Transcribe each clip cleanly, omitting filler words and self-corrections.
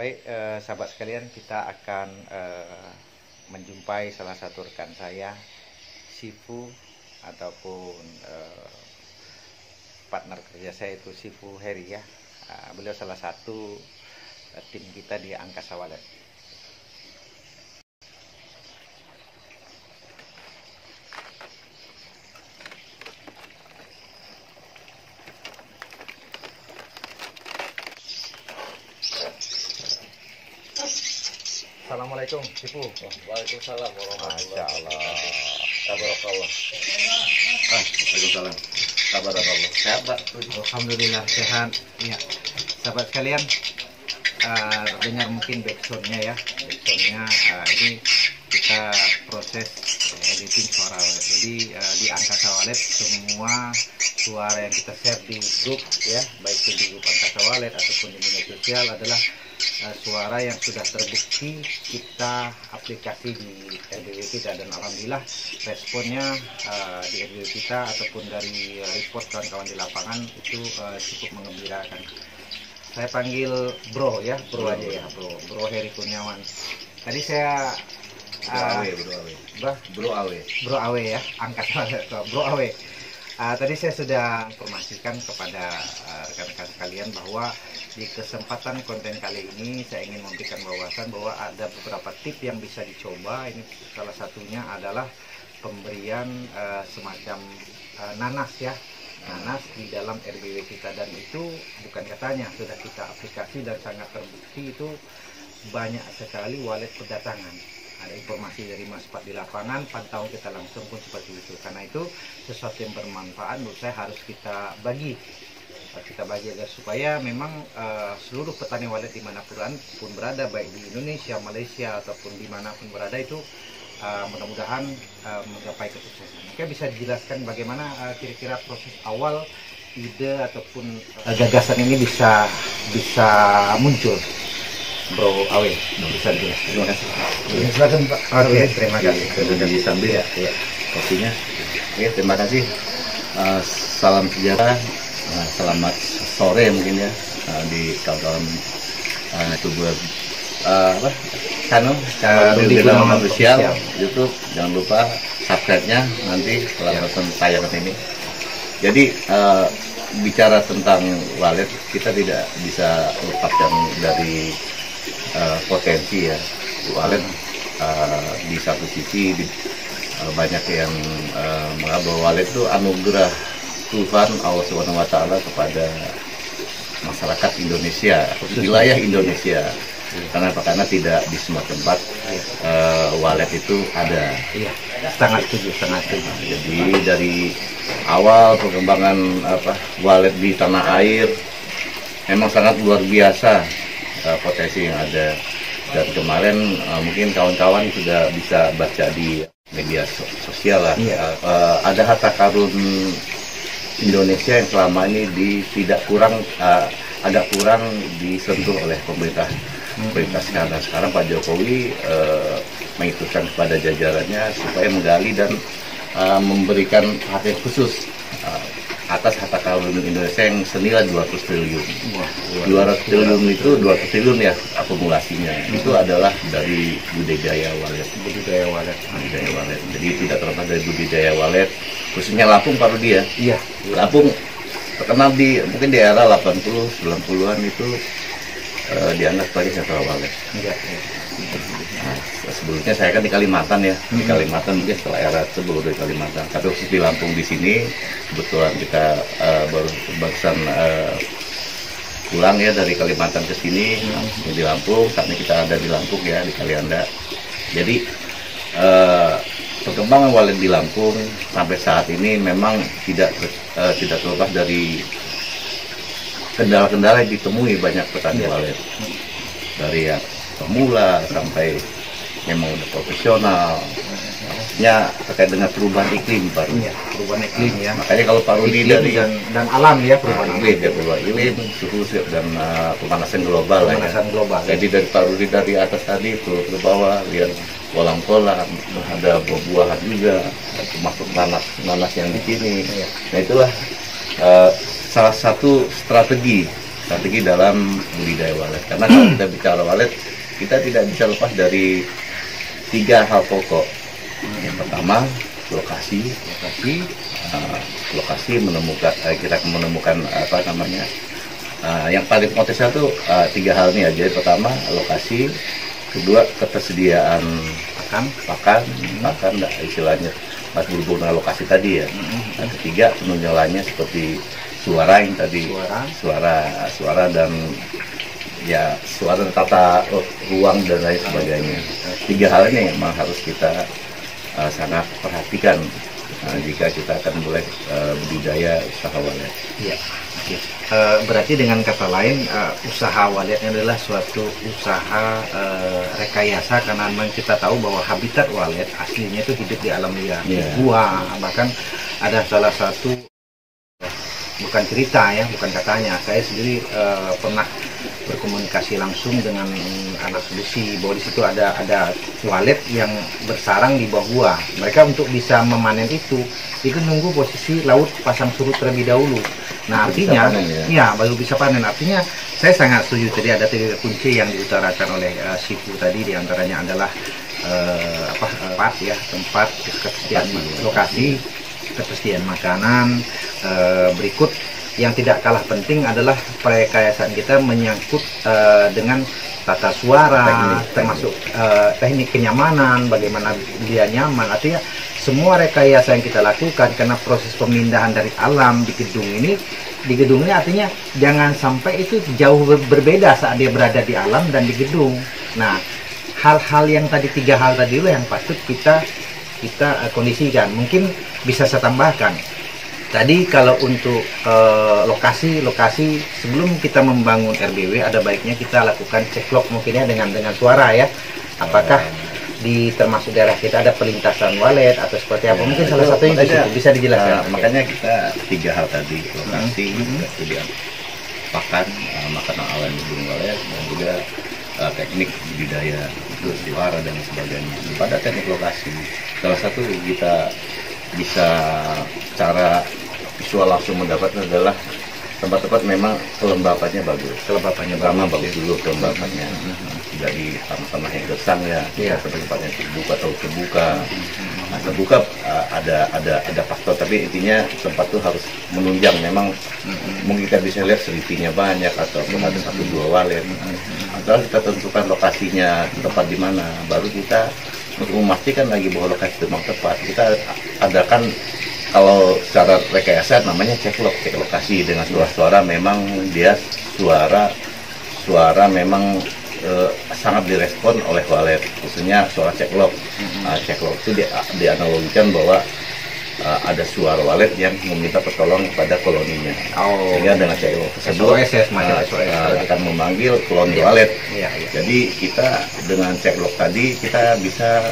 Baik, sahabat sekalian, kita akan menjumpai salah satu rekan saya, Sifu, ataupun partner kerja saya itu Sifu Heri ya. Beliau salah satu tim kita di Angkasa Wallet. Assalamualaikum, Sifu. Waalaikumsalam warahmatullahi wabarakatuh. Tabarakallah. Waalaikumsalam. Tabarakallah. Sehat, Pak? Alhamdulillah sehat. Ya, sahabat sekalian, dengar mungkin backsoundnya ya. Backsoundnya ini kita proses editing suara wallet. Jadi di Angkasa Wallet semua suara yang kita share di grup ya, baik itu di grup Angkasa Wallet ataupun di media sosial adalah suara yang sudah terbukti kita aplikasi di RBW kita, dan alhamdulillah responnya di RBW kita ataupun dari report kawan-kawan di lapangan itu cukup mengembirakan. Saya panggil Bro ya, Bro aja ya, Bro Heri Kurniawan. Tadi saya Bro Awe ya, Angkasa Bro Awe. Tadi saya sudah informasikan kepada rekan-rekan sekalian bahwa di kesempatan konten kali ini saya ingin memberikan wawasan bahwa ada beberapa tip yang bisa dicoba. Ini salah satunya adalah pemberian semacam nanas ya, nanas di dalam RBW kita, dan itu bukan katanya, sudah kita aplikasi dan sangat terbukti itu banyak sekali wallet berdatangan. Ada informasi dari Mas Pak di lapangan, pantauan kita langsung pun seperti itu. Karena itu sesuatu yang bermanfaat menurut saya harus kita bagi agar supaya memang seluruh petani wallet dimanapun berada, baik di Indonesia, Malaysia ataupun dimanapun berada itu mudah-mudahan menggapai kesuksesan. Oke, bisa dijelaskan bagaimana kira-kira proses awal ide ataupun gagasan ini bisa muncul, Bro Awe? Bisa dijelaskan. Terima kasih. Silakan Pak. Oke, terima kasih. Sudah disambil ya, kopinya. Oke, terima kasih. Salam sejahtera. Selamat sore mungkin ya di kawan-kawan tubuh channel official YouTube. Jangan lupa subscribe-nya nanti setelah nonton tayangan ini. Jadi bicara tentang wallet, kita tidak bisa lepaskan dari potensi ya. Wallet di satu sisi banyak yang menganggap bahwa wallet itu anugerah Tuhan Allah Subhanahu wa Ta'ala kepada masyarakat Indonesia, wilayah Indonesia. Karena tidak di semua tempat wallet itu ada. Iya, sangat setuju. Jadi dari awal perkembangan wallet di tanah air memang sangat luar biasa potensi yang ada. Dan kemarin mungkin kawan-kawan sudah bisa baca di media sosial lah. Ada harta karun Indonesia yang selama ini agak kurang disentuh oleh pemerintah sekarang. Pak Jokowi menginstruksikan kepada jajarannya supaya menggali dan memberikan perhatian khusus atas harta karun Indonesia yang senilai 200 triliun. 200 triliun itu 200 triliun ya akumulasinya. Itu adalah dari budidaya wallet. Jadi tidak terlepas dari budidaya wallet, khususnya Lampung, Pak Rudi ya. Iya. Lampung terkenal mungkin di era 80 90-an itu dianggap sebagai sentra wallet. Iya. Nah, sebelumnya saya kan di Kalimantan ya, di Kalimantan mungkin setelah era sebelum di Kalimantan. Tapi khusus di Lampung di sini kebetulan kita barusan pulang ya dari Kalimantan ke sini di Lampung. Saat ini kita ada di Lampung ya, di Kalianda. Jadi perkembangan wallet di Lampung sampai saat ini memang tidak terlepas dari kendala-kendala yang ditemui banyak petani wallet, dari yang pemula sampai memang udah profesional. Maksudnya terkait dengan perubahan iklim, Pak Rudi. Perubahan iklim ya. Makanya kalau Pak Rudi dari dan alam ya, perubahan iklim, suhu dan pemanasan global lah ya. Jadi dari Pak Rudi dari atas tadi turun ke bawah, lihat kolam-kolam, ada buah-buahan juga, termasuk nanas yang di sini. Nah itulah salah satu strategi strategi dalam budidaya walet. Karena kalau kita bicara walet, kita tidak bisa lepas dari 3 hal pokok. Yang pertama, lokasi. Lokasi menemukan kita menemukan apa namanya, yang paling potensial tuh 3 hal ini aja. Pertama, lokasi. Kedua, ketersediaan pakan, istilahnya masih berhubungan dengan lokasi tadi ya. Dan ketiga, penunjalannya seperti suara yang tadi, suara dan ya suara tata ruang dan lain sebagainya. 3 hal ini memang harus kita sangat perhatikan jika kita akan mulai budidaya usaha walet. Iya. Berarti dengan kata lain, usaha waletnya adalah suatu usaha rekayasa, karena memang kita tahu bahwa habitat walet aslinya itu hidup di alam liar, di gua. Bahkan ada salah satu, bukan cerita ya, bukan katanya, saya sendiri pernah berkomunikasi langsung dengan anak besi bahwa di situ ada walet yang bersarang di bawah gua. Mereka untuk bisa memanen itu nunggu posisi laut pasang surut terlebih dahulu. Nah, artinya baru bisa panen. Artinya saya sangat setuju tadi ada 3 kunci yang diutarakan oleh Sifu tadi, diantaranya adalah tempat, ketersediaan lokasi, ketersediaan makanan. Berikut yang tidak kalah penting adalah perekayasaan kita menyangkut dengan tata suara, termasuk teknik kenyamanan, bagaimana dia nyaman. Artinya semua rekayasa yang kita lakukan, karena proses pemindahan dari alam di gedung ini artinya jangan sampai itu jauh berbeda saat dia berada di alam dan di gedung. Nah, hal-hal yang tadi 3 hal tadi yang patut kita kondisikan. Mungkin bisa saya tambahkan. Tadi kalau untuk lokasi sebelum kita membangun RBW, ada baiknya kita lakukan ceklok mungkin ya dengan suara ya. Apakah di termasuk daerah kita ada pelintasan walet atau seperti apa? Mungkin salah satunya bisa dijelaskan. Makanya kita 3 hal tadi, lokasi, kemudian pakan, makanan alami burung walet, dan juga teknik budidaya, itu suara dan sebagainya. Pada teknik lokasi, salah satu kita bisa cara visual langsung mendapatkan adalah tempat-tempat memang kelembapannya bagus. Pertama bagus dulu kelembapannya, tidak di tanah-tanah yang gersang ya. Tempatnya terbuka. Nah, terbuka ada faktor, tapi intinya tempat itu harus menunjang. Memang mungkin kita bisa lihat seritinya banyak atau ada 1-2 walet. Atau kita tentukan lokasinya tepat di mana, baru kita untuk memastikan lagi bahwa lokasi itu memang tepat, kita adakan kalau secara rekayasa namanya cek lokasi dengan suara memang dia suara memang sangat direspon oleh walet, khususnya suara ceklok. Ceklok itu dianalogikan bahwa ada suara walet yang meminta pertolongan kepada koloninya. Sehingga dengan ceklok tersebut akan memanggil koloni walet. Jadi kita dengan ceklok tadi kita bisa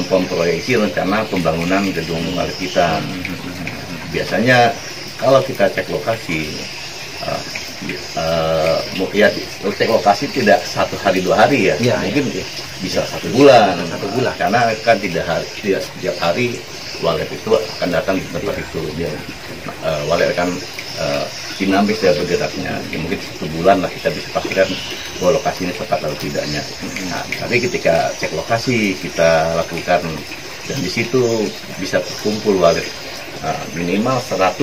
memproyeksi rencana pembangunan gedung walet kita. Biasanya kalau kita cek lokasi, cek lokasi tidak 1 hari 2 hari ya, mungkin bisa 1 bulan, karena kan tidak setiap hari walet itu akan datang di tempat itu. Walet akan dinamis ya bergeraknya. Mungkin 1 bulan lah kita bisa pastikan bahwa lokasi ini tepat atau tidaknya. Nah, tapi ketika cek lokasi kita lakukan, dan di situ bisa terkumpul walet minimal 100.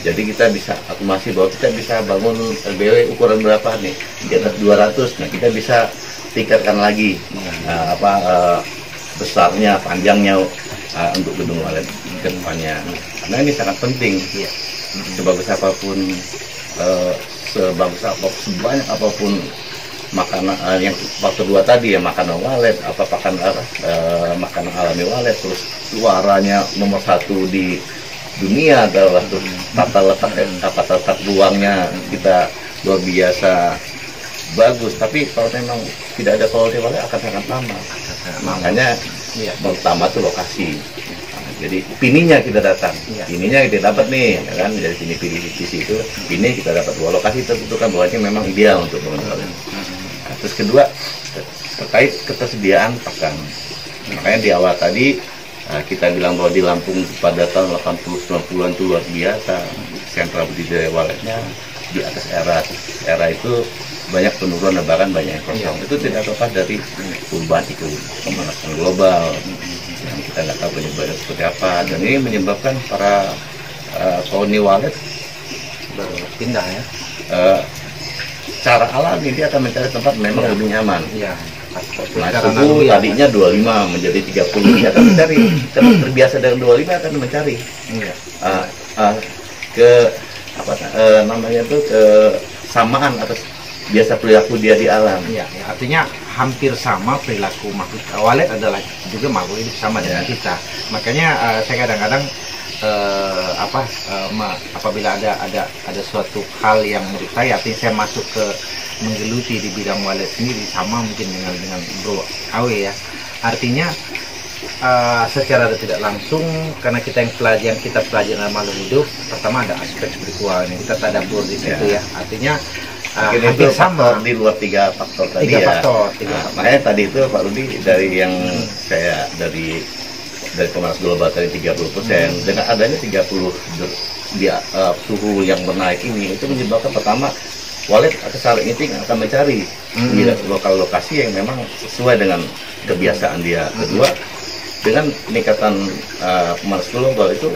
Jadi kita bisa akumulasi bahwa kita bisa bangun RBW ukuran berapa nih, di atas 200. Nah, kita bisa tingkatkan lagi besarnya, panjangnya untuk gedung walet ke depannya. Karena ini sangat penting. Sebagus apapun, sebanyak apapun makanan yang faktor 2 tadi ya, makanan walet, makanan alami walet, terus suaranya nomor 1 di dunia adalah tata letak ruangnya kita luar biasa bagus. Tapi kalau memang tidak ada koloni walet akan sangat lama. Makanya pertama itu lokasi. Jadi pininya kita datang, pininya kita dapat nih, ya kan? Dari sini pilih di situ, pini kita dapat 2 lokasi tentukan bahwa ini memang ideal untuk bangunan. Nah, terus kedua terkait ketersediaan pakan. Makanya di awal tadi kita bilang bahwa di Lampung pada tahun 80-90-an itu luar biasa sentra budidaya waletnya. di atas era itu banyak penurunan, bahkan banyak yang kosong. Itu tidak lepas dari perubahan iklim, pemanasan global yang kita nggak tahu penyebabnya seperti apa, dan ini menyebabkan para koloni walet berpindah ya. Secara alami dia akan mencari tempat memang lebih nyaman. Iya. Nah, suhu tadinya 25 menjadi 30, dia akan mencari, karena terbiasa dengan 25 akan mencari ke apa namanya tuh, kesamaan atas biasa perilaku dia di alam. Iya, ya, artinya hampir sama perilaku makhluk walet adalah juga makhluk hidup sama dengan kita. Makanya saya kadang-kadang apabila ada suatu hal yang menurut saya, artinya saya masuk ke menggeluti di bidang walet sendiri, sama mungkin dengan Bro Awe ya. Artinya secara tidak langsung, karena kita yang pelajari dalam makhluk hidup, pertama ada aspek spiritual yang kita tadabur di situ ya. Artinya hampir sama di luar 3 faktor tadi. Makanya tadi itu Pak Rudi, dari yang saya dari pemanas global tadi 30%, dengan adanya 30 suhu yang menaik ini, itu menyebabkan pertama walet atau sarang inting akan mencari di lokasi yang memang sesuai dengan kebiasaan dia. Kedua, dengan peningkatan pemanas global itu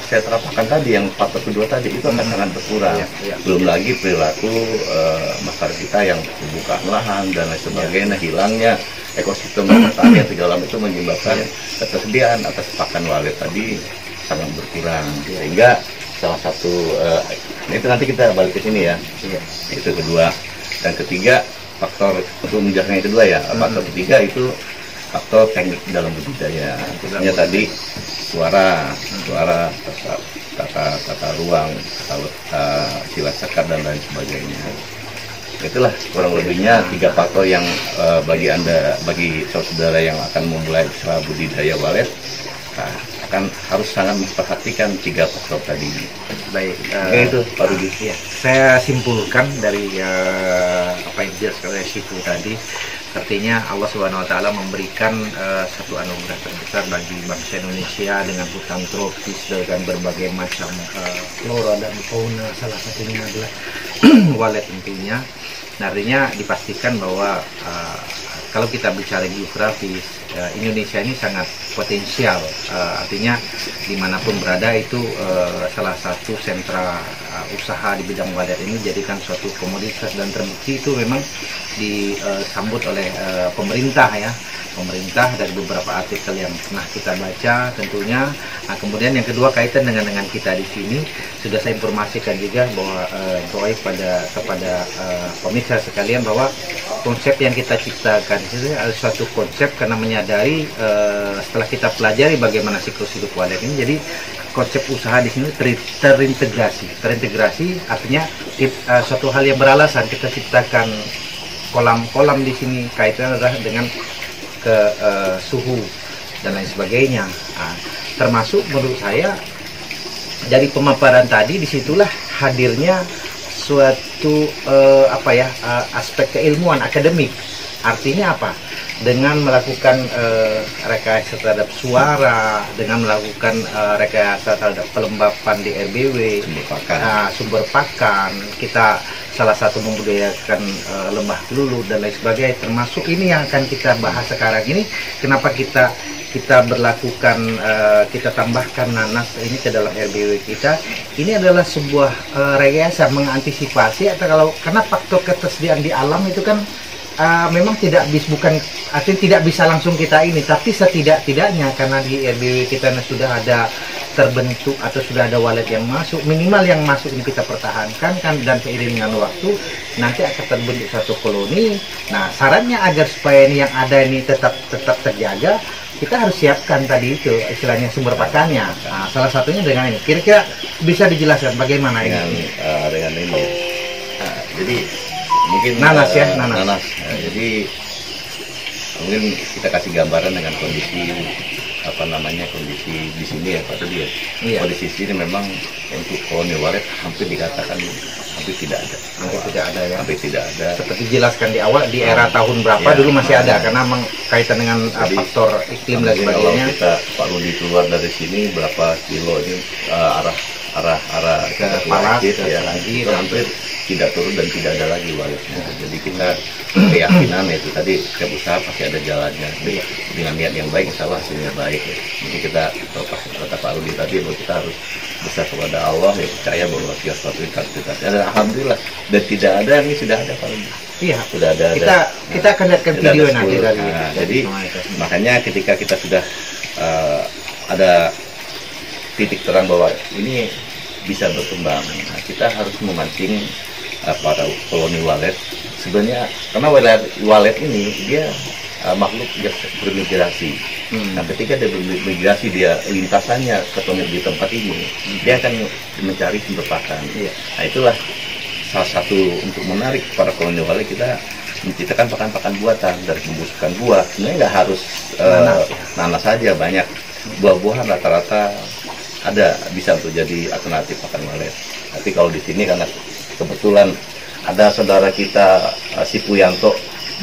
saya terapkan tadi, yang faktor kedua tadi itu akan sangat berkurang. Belum lagi perilaku masyarakat kita yang pembukaan lahan dan lain sebagainya, hilangnya ekosistem pertanian segala itu menyebabkan ketersediaan atas pakan walet tadi sangat berkurang. Sehingga salah satu itu nanti kita balik ke sini ya. Itu kedua. Dan ketiga, faktor untuk menjelaskan yang kedua ya. Faktor ketiga itu faktor teknik dalam budidaya. Khususnya tadi suara, tata ruang, silat sekar dan lain sebagainya. Itulah kurang lebihnya 3 faktor yang bagi saudara yang akan memulai usaha budidaya walet, akan harus sangat memperhatikan 3 faktor tadi. Baik, itu Pak Rudi. Ya, saya simpulkan dari apa yang dijelaskan oleh Syifu tadi, artinya Allah Subhanahu Wa Taala memberikan satu anugerah terbesar bagi bangsa Indonesia dengan hutan tropis dengan berbagai macam flora dan fauna, salah satunya adalah walet tentunya. Nah, artinya dipastikan bahwa kalau kita bicara geografis, Indonesia ini sangat potensial, artinya dimanapun berada itu salah satu sentra usaha di bidang walet ini jadikan suatu komoditas, dan terbukti itu memang disambut oleh pemerintah ya. Pemerintah dari beberapa artikel yang pernah kita baca tentunya. Nah, kemudian yang kedua kaitan dengan kita di sini, sudah saya informasikan juga bahwa kepada pemirsa sekalian bahwa konsep yang kita ciptakan itu adalah suatu konsep karena menyadari setelah kita pelajari bagaimana siklus hidup walet ini, jadi konsep usaha di sini terintegrasi artinya suatu hal yang beralasan. Kita ciptakan kolam di sini kaitannya adalah dengan ke suhu dan lain sebagainya. Nah, termasuk menurut saya dari pemaparan tadi, disitulah hadirnya suatu aspek keilmuan akademik. Artinya apa? Dengan melakukan rekayasa terhadap suara, dengan melakukan rekayasa terhadap pelembapan di RBW, sumber pakan, kita salah satu membudidayakan lembah lulu dan lain sebagainya. Termasuk ini yang akan kita bahas sekarang ini, kenapa kita berlakukan, kita tambahkan nanas ini ke dalam RBW kita. Ini adalah sebuah rekayasa mengantisipasi, atau karena faktor ketersediaan di alam itu kan memang artinya tidak bisa langsung kita ini, tapi setidaknya karena di RBW kita sudah ada terbentuk atau sudah ada walet yang masuk, minimal yang masuk ini kita pertahankan kan, dan seiring dengan waktu nanti akan terbentuk satu koloni. Nah, sarannya agar supaya ini yang ada ini tetap terjaga, kita harus siapkan tadi itu istilahnya sumber pakannya. Nah, salah satunya dengan ini. Kira-kira bisa dijelaskan bagaimana ini? Dengan ini. Jadi mungkin nanas. Jadi mungkin kita kasih gambaran dengan kondisi kondisi di sini ya Pak Rudi ya. Iya. Kondisi sini memang untuk koloni walet hampir dikatakan hampir tidak ada. Hampir tidak ada. Seperti dijelaskan di awal, di era tahun berapa dulu masih ada, karena memang kaitan dengan faktor iklim dan sebagainya. Kalau kita Pak Rudi keluar dari sini berapa kilo ini arah arah ke Palas, Aceh, ke ya, Selagi, itu hampir tidak turun dan tidak ada lagi waletnya. Jadi kita keyakinan itu tadi setiap usaha pasti ada jalannya. Jadi, dengan niat yang baik, insya Allah hasilnya baik. Ya. Jadi kita kata Pak Rudi tadi bahwa kita harus besar kepada Allah, ya percaya bahwa segala sesuatu kita. Dan alhamdulillah, dan tidak ada ini sudah ada Pak Rudi. Iya, sudah ada. Kita akan lihatkan video nanti dari. Jadi makanya ketika kita sudah ada titik terang bahwa ini bisa berkembang, nah, kita harus memancing para koloni walet. Sebenarnya karena walet ini dia makhluk yang bermigrasi. Nah, ketika dia bermigrasi, dia lintasannya ketemu di tempat ini, dia akan mencari sumber pakan. Nah, itulah salah satu untuk menarik para koloni walet, kita menciptakan pakan-pakan buatan dari pembusukan buah. Sebenarnya nggak harus nanas saja, banyak buah-buahan rata-rata ada bisa untuk jadi alternatif pakan walet. Tapi kalau di sini karena kebetulan ada saudara kita si Puyanto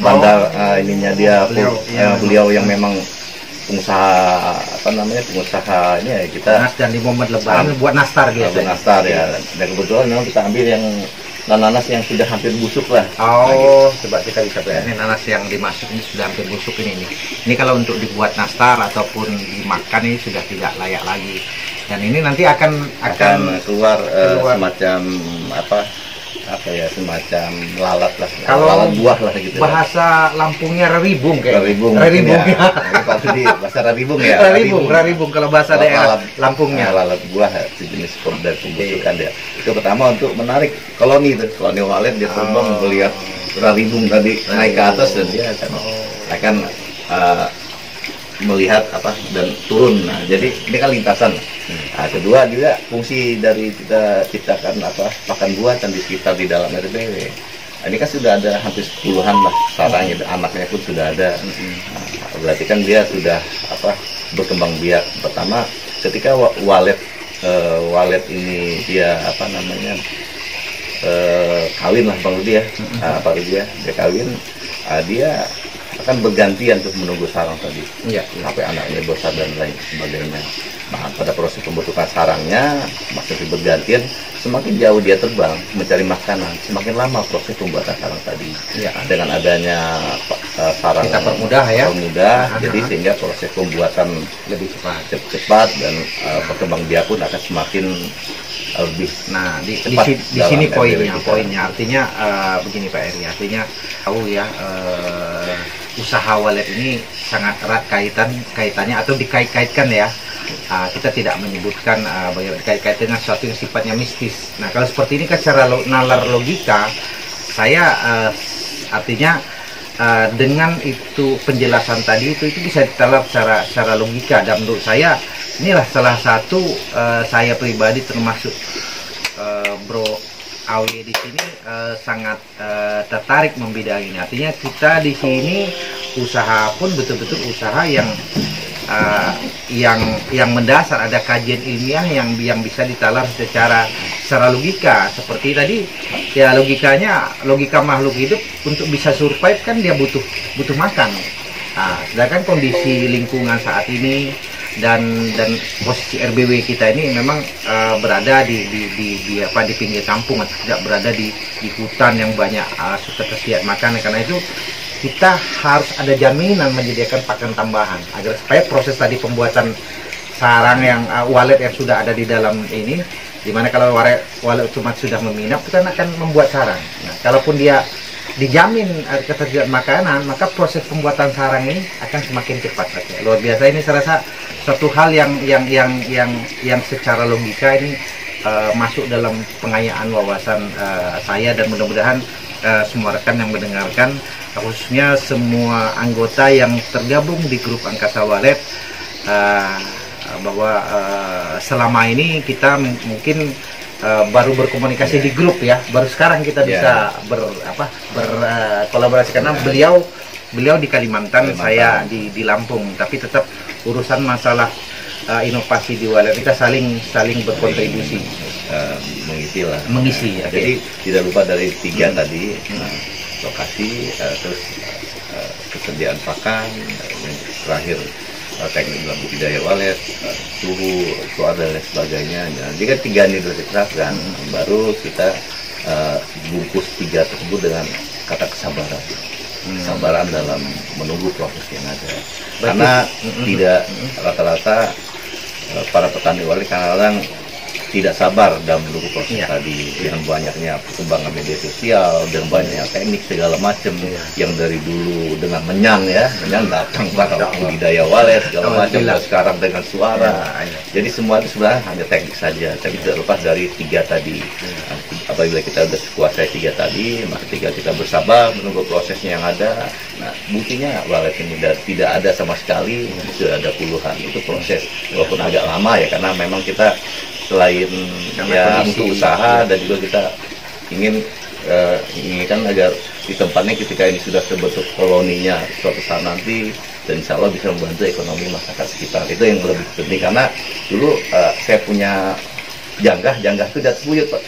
bandar ininya dia beliau yang memang pengusaha pengusahanya ya, kita dan di momen lebaran buat nastar gitu. Buat nastar ya. Dan kebetulan memang kita ambil yang nanas yang sudah hampir busuk lah. Coba kita bisa lihat ini nanas yang dimasuk ini sudah hampir busuk ini. Ini kalau untuk dibuat nastar ataupun dimakan ini sudah tidak layak lagi. Dan ini nanti akan keluar semacam semacam lalat lah, kalau lalat buah lah gitu. Bahasa Lampungnya raribung kayak. Raribung. Kalau di bahasa raribung ya. Raribung kalau bahasa daerah Lampungnya. Lalat buah sejenis dari pembusukan dia. Itu pertama untuk menarik koloni walet, dia terbang melihat raribung tadi naik ke atas dan dia akan melihat dan turun. Nah, jadi ini kan lintasan. Nah, kedua juga fungsi dari kita ciptakan pakan buatan di sekitar di dalam RBW. Nah, ini kan sudah ada hampir 10-an lah sarangnya, anaknya pun sudah ada. Nah, berarti kan dia sudah berkembang biak. Pertama ketika walet ini dia kawin lah Pak Rudi ya. Pak Rudi ya, dia kawin, dia akan bergantian untuk menunggu sarang tadi sampai anaknya besar dan lain sebagainya. Nah, pada proses pembentukan sarangnya maksudnya bergantian, semakin jauh dia terbang mencari makanan, semakin lama proses pembuatan sarang tadi. Dengan adanya sarang kita permudah jadi sehingga proses pembuatan lebih cepat dan perkembang biak pun akan semakin lebih. Nah, di sini poinnya artinya begini Pak Eri, artinya tahu ya, usaha walet ini sangat erat kaitannya atau dikait-kaitkan ya. Kita tidak menyebutkan dikait-kaitkan dengan sesuatu yang sifatnya mistis. Nah, kalau seperti ini kan secara nalar logika, saya artinya dengan itu penjelasan tadi itu bisa ditalar secara logika, dan menurut saya inilah salah satu saya pribadi termasuk Bro Awe di sini sangat tertarik membidangi ini. Artinya kita di sini usaha pun betul-betul usaha yang mendasar, ada kajian ilmiah yang bisa ditalar secara logika. Seperti tadi ya, logika makhluk hidup untuk bisa survive kan dia butuh makan. Nah, sedangkan kondisi lingkungan saat ini dan posisi RBW kita ini memang berada di pinggir kampung, atau tidak berada di hutan yang banyak ketersediaan makanan. Karena itu kita harus ada jaminan menyediakan pakan tambahan agar supaya proses tadi pembuatan sarang yang walet yang sudah ada di dalam ini, dimana kalau walet cuma sudah meminap, kita akan membuat sarang. Nah, kalaupun dia dijamin ketersediaan makanan, maka proses pembuatan sarang ini akan semakin cepat. Luar biasa, ini saya rasa suatu hal yang secara logika ini masuk dalam pengayaan wawasan saya, dan mudah-mudahan semua rekan yang mendengarkan, khususnya semua anggota yang tergabung di grup Angkasa Walet, bahwa selama ini kita mungkin baru berkomunikasi di grup ya, baru sekarang kita bisa berkolaborasi karena beliau di Kalimantan, saya di Lampung, tapi tetap urusan masalah inovasi di Walet kita saling berkontribusi, mengisi ya. Jadi tidak lupa dari 3 tadi, lokasi, terus kesediaan pakan, yang terakhir teknik dalam budidaya walet, suhu, suara dan lain sebagainya. Nah, jika 3 ini sudah diterapkan, baru kita bungkus 3 tersebut dengan kata kesabaran. Kesabaran dalam menunggu proses yang ada. Karena tidak rata-rata para petani walet kadang-kadang tidak sabar dalam menunggu proses tadi, dengan banyaknya perkembangan media sosial dan banyak teknik segala macam yang dari dulu dengan menyang datang budidaya walet segala macam, dan sekarang dengan suara. Jadi semua itu sebenarnya hanya teknik saja, tapi terlepas dari 3 tadi. Apabila kita sudah kuasai 3 tadi, maka tinggal kita bersabar menunggu prosesnya yang ada. Nah, buktinya walet ini tidak ada sama sekali, sudah ada puluhan. Itu proses walaupun agak lama ya, karena memang kita selain untuk usaha dan juga kita ingin inginkan agar di tempatnya ketika ini sudah terbentuk koloninya suatu saat nanti, dan insya Allah bisa membantu ekonomi masyarakat sekitar. Itu yang lebih penting, karena dulu saya punya janggah itu di atas buyut, Pak.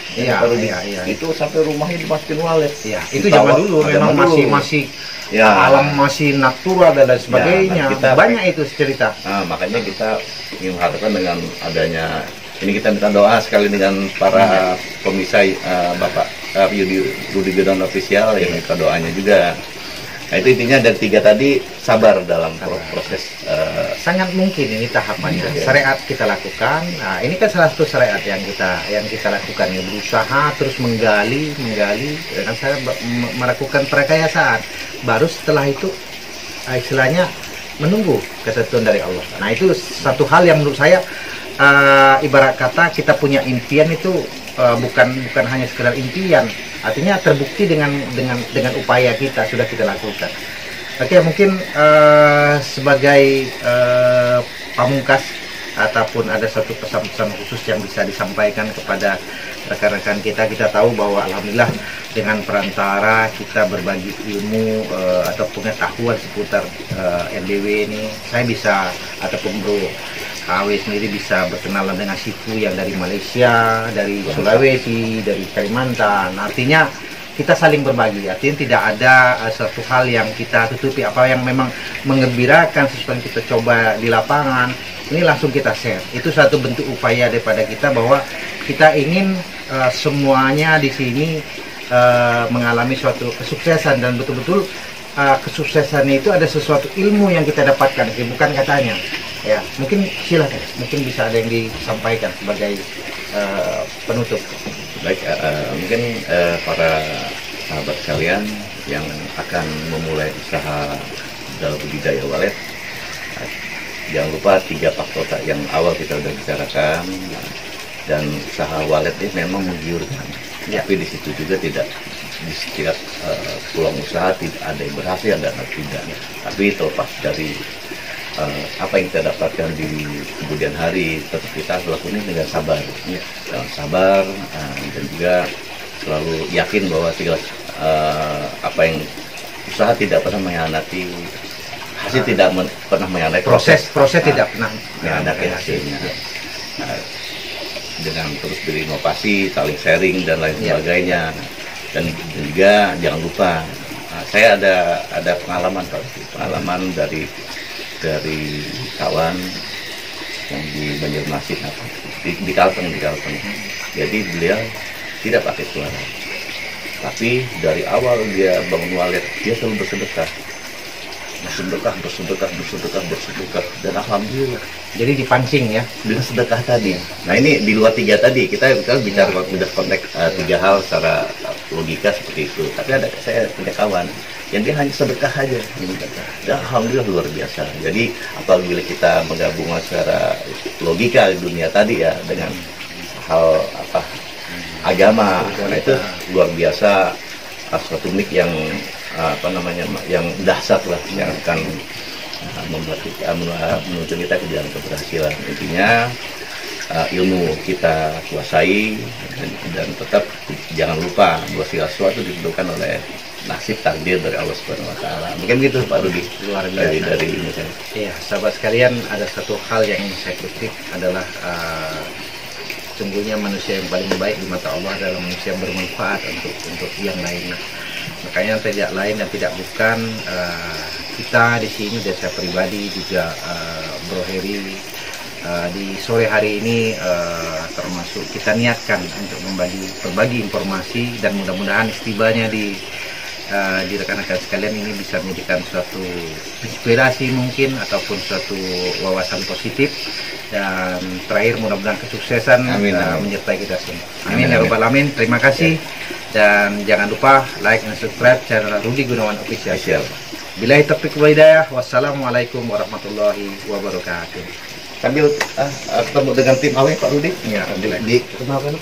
Itu sampai rumahnya dimasukin walet. Itu zaman dulu memang masih alam masih natural dan lain sebagainya. Banyak itu cerita. Makanya kita ingin mengharapkan dengan adanya ini, kita minta doa sekali dengan para pemirsa Bapak Rudi Gunawan Official yang minta doanya juga. Nah, itu intinya dari 3 tadi, sabar dalam proses. Sangat mungkin ini tahapannya. Syariat kita lakukan. Nah, ini kan salah satu syariat yang kita lakukan, ya, berusaha terus menggali dan saya melakukan perekayasaan. Baru setelah itu istilahnya menunggu ketentuan dari Allah. Nah, itu satu hal yang menurut saya ibarat kata kita punya impian itu bukan hanya sekedar impian, artinya terbukti dengan upaya kita sudah kita lakukan. Oke, mungkin sebagai pamungkas ataupun ada satu pesan-pesan khusus yang bisa disampaikan kepada rekan-rekan kita tahu bahwa alhamdulillah dengan perantara kita berbagi ilmu atau pengetahuan seputar NDW ini, saya bisa ataupun Bro KW sendiri bisa berkenalan dengan Sifu yang dari Malaysia, dari Sulawesi, dari Kalimantan. Artinya kita saling berbagi, artinya tidak ada suatu hal yang kita tutupi. Apa yang memang mengembirakan, sesuatu yang kita coba di lapangan, ini langsung kita share. Itu satu bentuk upaya daripada kita bahwa kita ingin semuanya di sini mengalami suatu kesuksesan, dan betul-betul kesuksesannya itu ada sesuatu ilmu yang kita dapatkan, bukan katanya. Ya, mungkin silakan, mungkin bisa ada yang disampaikan sebagai penutup. Baik, mungkin para sahabat sekalian yang akan memulai usaha dalam budidaya walet, jangan lupa 3 faktor yang awal kita sudah bicarakan, dan usaha walet ini memang menggiurkan. Tapi di situ juga tidak di setiap pulang usaha tidak ada yang berhasil dan tidak. Tapi terlepas dari apa yang kita dapatkan di kemudian hari, tetap kita lakukan dengan sabar, sabar, dan juga selalu yakin bahwa segala apa yang usaha tidak pernah mengkhianati hasil, tidak pernah mengkhianati proses tidak pernah mengkhianati hasilnya. Dengan terus berinovasi, saling sharing dan lain sebagainya, dan juga jangan lupa, saya ada pengalaman dari kawan yang di Banjarmasin, di Kalteng. Jadi beliau tidak pakai suara, tapi dari awal dia bangun walet, dia selalu bersedekah, dan alhamdulillah. Jadi dipancing ya dengan sedekah tadi. Nah, ini di luar 3 tadi kita bicara konteks 3 hal secara logika seperti itu. Tapi saya punya kawan yang dia hanya sedekah aja, dan alhamdulillah luar biasa. Jadi apabila kita menggabungkan secara logika di dunia tadi ya dengan hal agama, nah itu luar biasa, suatu nik yang yang dahsyat lah, yang akan membuat kita menuntun kita ke jalan keberhasilan. Intinya ilmu kita kuasai, dan tetap jangan lupa bahwa segala sesuatu ditentukan oleh nasib takdir dari Allah Subhanahu wa taala. Mungkin gitu Pak Rudi. Luar biasa. Dari ini saya. Iya, sahabat sekalian, ada satu hal yang saya kutip adalah sungguhnya manusia yang paling baik di mata Allah adalah manusia yang bermanfaat untuk yang lain. Makanya tidak lain dan tidak bukan kita di sini, dan saya pribadi juga Bro Heri. Di sore hari ini termasuk kita niatkan untuk berbagi informasi, dan mudah-mudahan setibanya di rekan-rekan sekalian ini bisa menjadikan suatu inspirasi mungkin, ataupun suatu wawasan positif, dan terakhir mudah-mudahan kesuksesan menyertai kita semua. Amin ya rabbal alamin. Terima kasih, dan jangan lupa like dan subscribe channel Rudi Gunawan Official. Billahi taufiq wal hidayah. Wassalamualaikum warahmatullahi wabarakatuh. Sambil ketemu dengan tim AW Pak Rudi. Ya, di kenalkan.